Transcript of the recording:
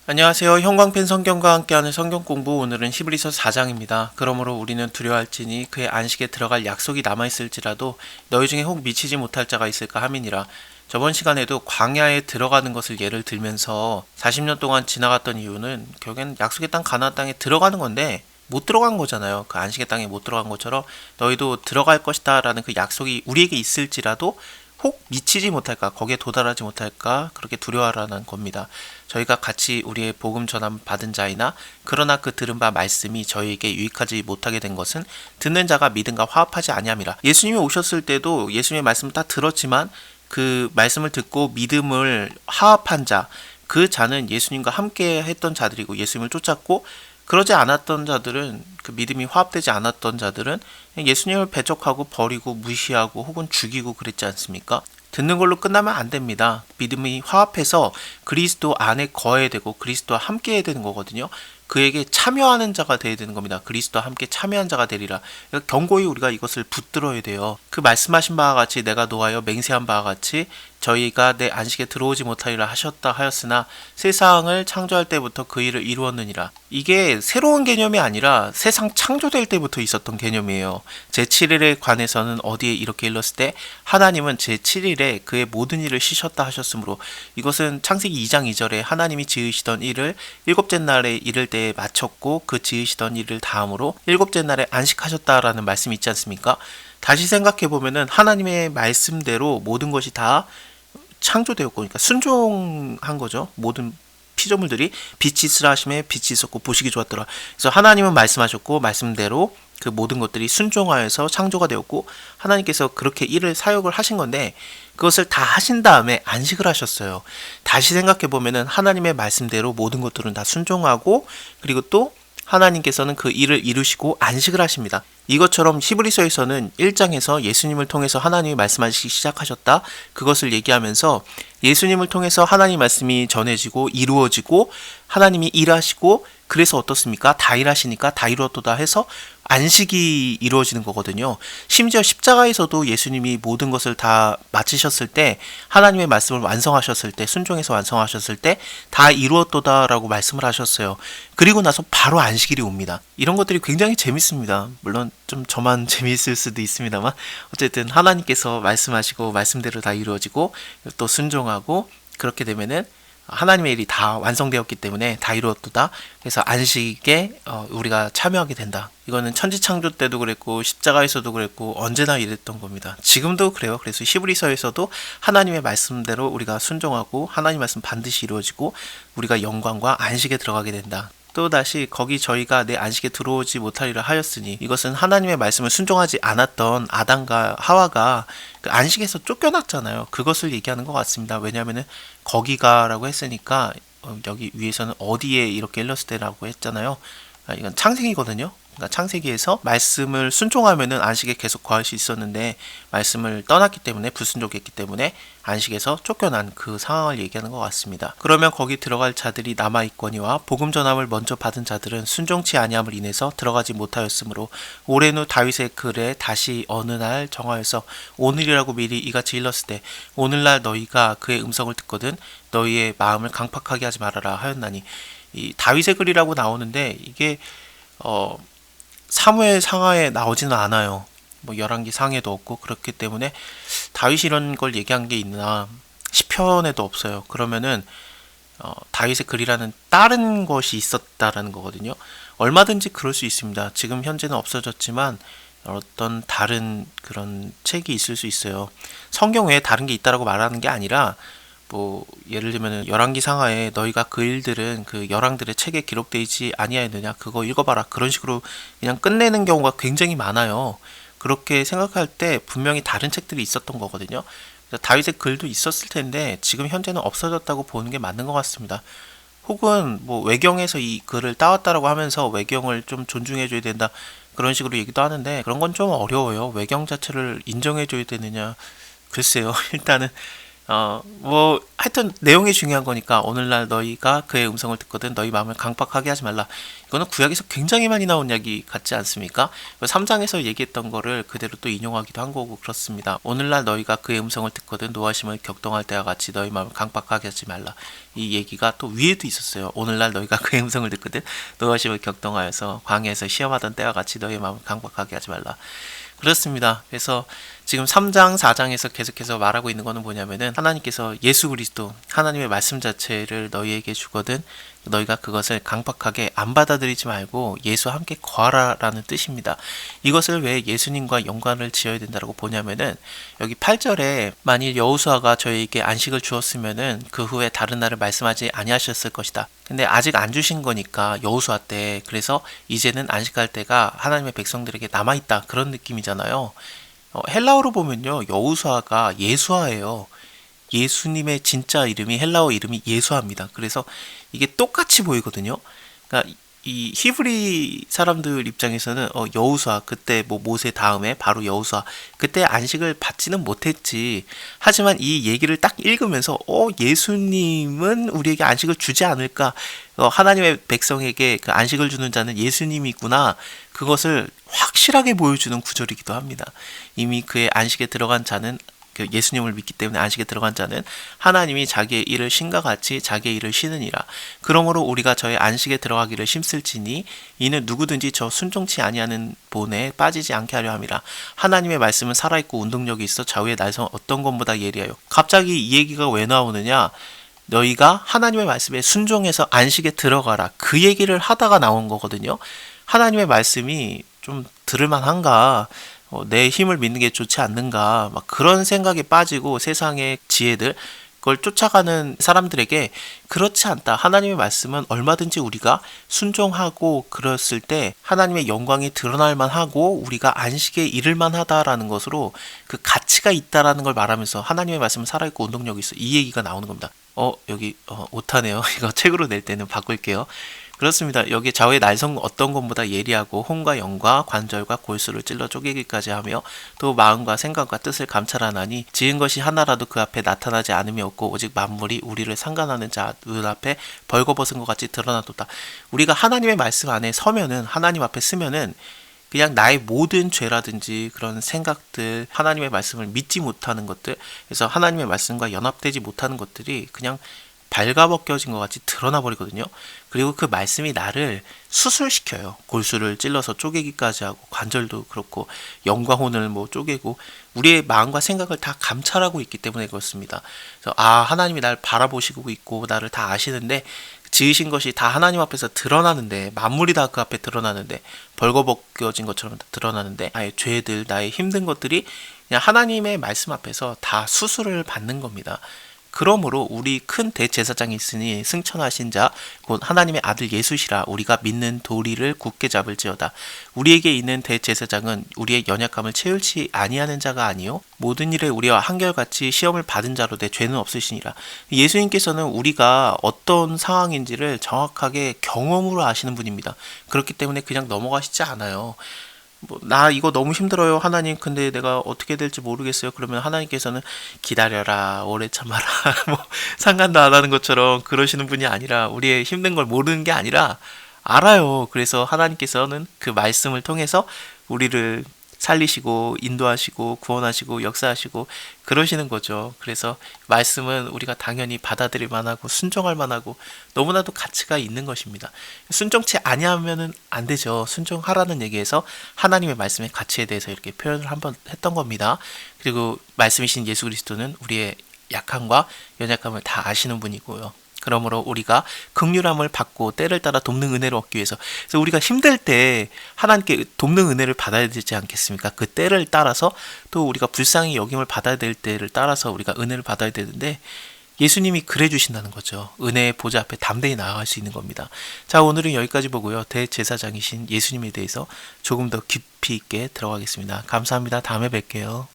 안녕하세요. 형광펜 성경과 함께하는 성경 공부, 오늘은 히브리서 4장입니다. 그러므로 우리는 두려워할지니 그의 안식에 들어갈 약속이 남아있을지라도 너희 중에 혹 미치지 못할 자가 있을까 함이니라. 저번 시간에도 광야에 들어가는 것을 예를 들면서 40년 동안 지나갔던 이유는 결국엔 약속의 땅 가나안 땅에 들어가는 건데 못 들어간 거잖아요. 그 안식의 땅에 못 들어간 것처럼 너희도 들어갈 것이다 라는 그 약속이 우리에게 있을지라도 혹 미치지 못할까, 거기에 도달하지 못할까, 그렇게 두려워하라는 겁니다. 저희가 같이 우리의 복음 전함 받은 자이나 그러나 그 들은 바 말씀이 저희에게 유익하지 못하게 된 것은 듣는 자가 믿음과 화합하지 아니함이라. 예수님이 오셨을 때도 예수님의 말씀을 다 들었지만 그 말씀을 듣고 믿음을 화합한 자, 그 자는 예수님과 함께 했던 자들이고 예수님을 쫓았고, 그러지 않았던 자들은, 그 믿음이 화합되지 않았던 자들은 예수님을 배척하고 버리고 무시하고 혹은 죽이고 그랬지 않습니까? 듣는 걸로 끝나면 안 됩니다. 믿음이 화합해서 그리스도 안에 거해야 되고 그리스도와 함께 해야 되는 거거든요. 그에게 참여하는 자가 되어야 되는 겁니다. 그리스도와 함께 참여한 자가 되리라. 그러니까 경고히 우리가 이것을 붙들어야 돼요. 그 말씀하신 바와 같이 내가 노하여 맹세한 바와 같이 저희가 내 안식에 들어오지 못하리라 하셨다 하였으나 세상을 창조할 때부터 그 일을 이루었느니라. 이게 새로운 개념이 아니라 세상 창조될 때부터 있었던 개념이에요. 제7일에 관해서는 어디에 이렇게 일렀을 때 하나님은 제7일에 그의 모든 일을 쉬셨다 하셨으므로, 이것은 창세기 2장 2절에 하나님이 지으시던 일을 일곱째 날에 이를 때에 마쳤고 그 지으시던 일을 다음으로 일곱째 날에 안식하셨다라는 말씀이 있지 않습니까? 다시 생각해 보면은 하나님의 말씀대로 모든 것이 다 창조되었고, 그러니까 순종한 거죠. 모든 피조물들이 빛이 있으라 하심에 빛이 있었고 보시기 좋았더라. 그래서 하나님은 말씀하셨고 말씀대로 그 모든 것들이 순종하여서 창조가 되었고, 하나님께서 그렇게 일을 사역을 하신 건데 그것을 다 하신 다음에 안식을 하셨어요. 다시 생각해 보면은 하나님의 말씀대로 모든 것들은 다 순종하고, 그리고 또 하나님께서는 그 일을 이루시고 안식을 하십니다. 이것처럼 히브리서에서는 1장에서 예수님을 통해서 하나님이 말씀하시기 시작하셨다, 그것을 얘기하면서 예수님을 통해서 하나님 말씀이 전해지고 이루어지고 하나님이 일하시고, 그래서 어떻습니까? 다 일하시니까 다 이루었도다 해서 안식이 이루어지는 거거든요. 심지어 십자가에서도 예수님이 모든 것을 다 마치셨을 때, 하나님의 말씀을 완성하셨을 때, 순종해서 완성하셨을 때 다 이루었도다 라고 말씀을 하셨어요. 그리고 나서 바로 안식일이 옵니다. 이런 것들이 굉장히 재밌습니다. 물론 좀 저만 재미있을 수도 있습니다만, 어쨌든 하나님께서 말씀하시고 말씀대로 다 이루어지고 또 순종하고, 그렇게 되면은 하나님의 일이 다 완성되었기 때문에 다 이루었도다. 그래서 안식에 우리가 참여하게 된다. 이거는 천지창조 때도 그랬고 십자가에서도 그랬고 언제나 이랬던 겁니다. 지금도 그래요. 그래서 히브리서에서도 하나님의 말씀대로 우리가 순종하고 하나님 말씀 반드시 이루어지고 우리가 영광과 안식에 들어가게 된다. 또다시 거기 저희가 내 안식에 들어오지 못하리라 하였으니, 이것은 하나님의 말씀을 순종하지 않았던 아담과 하와가 그 안식에서 쫓겨났잖아요. 그것을 얘기하는 것 같습니다. 왜냐하면은 거기가라고 했으니까 여기 위에서는 어디에 이렇게 일렀을 때라고 했잖아요. 이건 창세기거든요. 그러니까 창세기에서 말씀을 순종하면은 안식에 계속 거할 수 있었는데 말씀을 떠났기 때문에, 불순종했기 때문에 안식에서 쫓겨난 그 상황을 얘기하는 것 같습니다. 그러면 거기 들어갈 자들이 남아있거니와 복음 전함을 먼저 받은 자들은 순종치 아니함을 인해서 들어가지 못하였으므로, 오랜 후 다윗의 글에 다시 어느 날 정하여서 오늘이라고 미리 이같이 일렀을 때 오늘날 너희가 그의 음성을 듣거든 너희의 마음을 강팍하게 하지 말아라 하였나니, 이 다윗의 글이라고 나오는데 이게 사무엘 상하에 나오지는 않아요. 뭐 열왕기 상에도 없고, 그렇기 때문에 다윗이 이런 걸 얘기한 게 있나, 시편에도 없어요. 그러면은 다윗의 글이라는 다른 것이 있었다라는 거거든요. 얼마든지 그럴 수 있습니다. 지금 현재는 없어졌지만 어떤 다른 그런 책이 있을 수 있어요. 성경 외에 다른 게 있다라고 말하는 게 아니라, 뭐 예를 들면 열왕기 상하에 너희가 그 일들은 그 열왕들의 책에 기록되어 있지 아니하였느냐, 그거 읽어봐라, 그런 식으로 그냥 끝내는 경우가 굉장히 많아요. 그렇게 생각할 때 분명히 다른 책들이 있었던 거거든요. 다윗의 글도 있었을 텐데 지금 현재는 없어졌다고 보는 게 맞는 것 같습니다. 혹은 뭐 외경에서 이 글을 따왔다라고 하면서 외경을 좀 존중해줘야 된다, 그런 식으로 얘기도 하는데 그런 건 좀 어려워요. 외경 자체를 인정해줘야 되느냐, 글쎄요. 일단은 하여튼 내용이 중요한 거니까 오늘날 너희가 그의 음성을 듣거든 너희 마음을 강팍하게 하지 말라. 이거는 구약에서 굉장히 많이 나온 이야기 같지 않습니까? 3장에서 얘기했던 거를 그대로 또 인용하기도 한 거고 그렇습니다. 오늘날 너희가 그의 음성을 듣거든 노하심을 격동할 때와 같이 너희 마음을 강팍하게 하지 말라. 이 얘기가 또 위에도 있었어요. 오늘날 너희가 그의 음성을 듣거든 노하심을 격동하여서 광야에서 시험하던 때와 같이 너희 마음을 강팍하게 하지 말라. 그렇습니다. 그래서 지금 3장, 4장에서 계속해서 말하고 있는 거는 뭐냐면은 하나님께서 예수 그리스도, 하나님의 말씀 자체를 너희에게 주거든 너희가 그것을 강박하게 안 받아들이지 말고 예수와 함께 거하라라는 뜻입니다. 이것을 왜 예수님과 연관을 지어야 된다고 보냐면은 여기 8절에 만일 여호수아가 저희에게 안식을 주었으면은 그 후에 다른 날을 말씀하지 아니하셨을 것이다. 근데 아직 안 주신 거니까 여호수아 때 그래서 이제는 안식할 때가 하나님의 백성들에게 남아있다 그런 느낌이잖아요. 헬라어로 보면요 여호수아가 예수아예요. 예수님의 진짜 이름이 헬라어 이름이 예수아입니다. 그래서 이게 똑같이 보이거든요. 그러니까 이 히브리 사람들 입장에서는 여호수아 그때 뭐 모세 다음에 바로 여호수아 그때 안식을 받지는 못했지. 하지만 이 얘기를 딱 읽으면서 예수님은 우리에게 안식을 주지 않을까. 하나님의 백성에게 그 안식을 주는 자는 예수님이구나. 그것을 확실하게 보여주는 구절이기도 합니다. 이미 그의 안식에 들어간 자는 그 예수님을 믿기 때문에 안식에 들어간 자는 하나님이 자기의 일을 신과 같이 자기의 일을 쉬느니라. 그러므로 우리가 저의 안식에 들어가기를 힘쓸지니 이는 누구든지 저 순종치 아니하는 본에 빠지지 않게 하려 함이라. 하나님의 말씀은 살아있고 운동력이 있어 좌우의 날성 어떤 것보다 예리하여. 갑자기 이 얘기가 왜 나오느냐? 너희가 하나님의 말씀에 순종해서 안식에 들어가라. 그 얘기를 하다가 나온 거거든요. 하나님의 말씀이 좀 들을만한가? 내 힘을 믿는 게 좋지 않는가 막 그런 생각에 빠지고 세상의 지혜들 그걸 쫓아가는 사람들에게 그렇지 않다. 하나님의 말씀은 얼마든지 우리가 순종하고 그랬을 때 하나님의 영광이 드러날 만하고 우리가 안식에 이를 만하다라는 것으로 그 가치가 있다라는 걸 말하면서 하나님의 말씀은 살아있고 운동력이 있어. 이 얘기가 나오는 겁니다. 여기 오타네요. 이거 책으로 낼 때는 바꿀게요. 그렇습니다. 여기 좌우의 날성 어떤 것보다 예리하고 혼과 영과 관절과 골수를 찔러 쪼개기까지 하며 또 마음과 생각과 뜻을 감찰하나니 지은 것이 하나라도 그 앞에 나타나지 않음이 없고 오직 만물이 우리를 상관하는 자 눈앞에 벌거벗은 것 같이 드러나도다. 우리가 하나님의 말씀 안에 서면은 하나님 앞에 쓰면은 그냥 나의 모든 죄라든지 그런 생각들 하나님의 말씀을 믿지 못하는 것들 그래서 하나님의 말씀과 연합되지 못하는 것들이 그냥 발가벗겨진 것 같이 드러나 버리거든요. 그리고 그 말씀이 나를 수술시켜요. 골수를 찔러서 쪼개기까지 하고 관절도 그렇고 영과 혼을 뭐 쪼개고 우리의 마음과 생각을 다 감찰하고 있기 때문에 그렇습니다. 그래서 하나님이 나를 바라보시고 있고 나를 다 아시는데 지으신 것이 다 하나님 앞에서 드러나는데 만물이 다 그 앞에 드러나는데 벌거벗겨진 것처럼 드러나는데 나의 죄들 나의 힘든 것들이 그냥 하나님의 말씀 앞에서 다 수술을 받는 겁니다. 그러므로 우리 큰 대제사장이 있으니 승천하신 자 곧 하나님의 아들 예수시라. 우리가 믿는 도리를 굳게 잡을지어다. 우리에게 있는 대제사장은 우리의 연약함을 채울지 아니하는 자가 아니요 모든 일에 우리와 한결같이 시험을 받은 자로 돼 죄는 없으시니라. 예수님께서는 우리가 어떤 상황인지를 정확하게 경험으로 아시는 분입니다. 그렇기 때문에 그냥 넘어가시지 않아요. 나 이거 너무 힘들어요 하나님 근데 내가 어떻게 될지 모르겠어요. 그러면 하나님께서는 기다려라 오래 참아라 상관도 안 하는 것처럼 그러시는 분이 아니라 우리의 힘든 걸 모르는 게 아니라 알아요. 그래서 하나님께서는 그 말씀을 통해서 우리를 살리시고 인도하시고 구원하시고 역사하시고 그러시는 거죠. 그래서 말씀은 우리가 당연히 받아들일 만하고 순종할 만하고 너무나도 가치가 있는 것입니다. 순종치 아니하면은 안 되죠. 순종하라는 얘기에서 하나님의 말씀의 가치에 대해서 이렇게 표현을 한번 했던 겁니다. 그리고 말씀이신 예수 그리스도는 우리의 약함과 연약함을 다 아시는 분이고요. 그러므로 우리가 긍휼함을 받고 때를 따라 돕는 은혜를 얻기 위해서 그래서 우리가 힘들 때 하나님께 돕는 은혜를 받아야 되지 않겠습니까? 그 때를 따라서 또 우리가 불쌍히 여김을 받아야 될 때를 따라서 우리가 은혜를 받아야 되는데 예수님이 그래 주신다는 거죠. 은혜의 보좌 앞에 담대히 나아갈 수 있는 겁니다. 자, 오늘은 여기까지 보고요. 대제사장이신 예수님에 대해서 조금 더 깊이 있게 들어가겠습니다. 감사합니다. 다음에 뵐게요.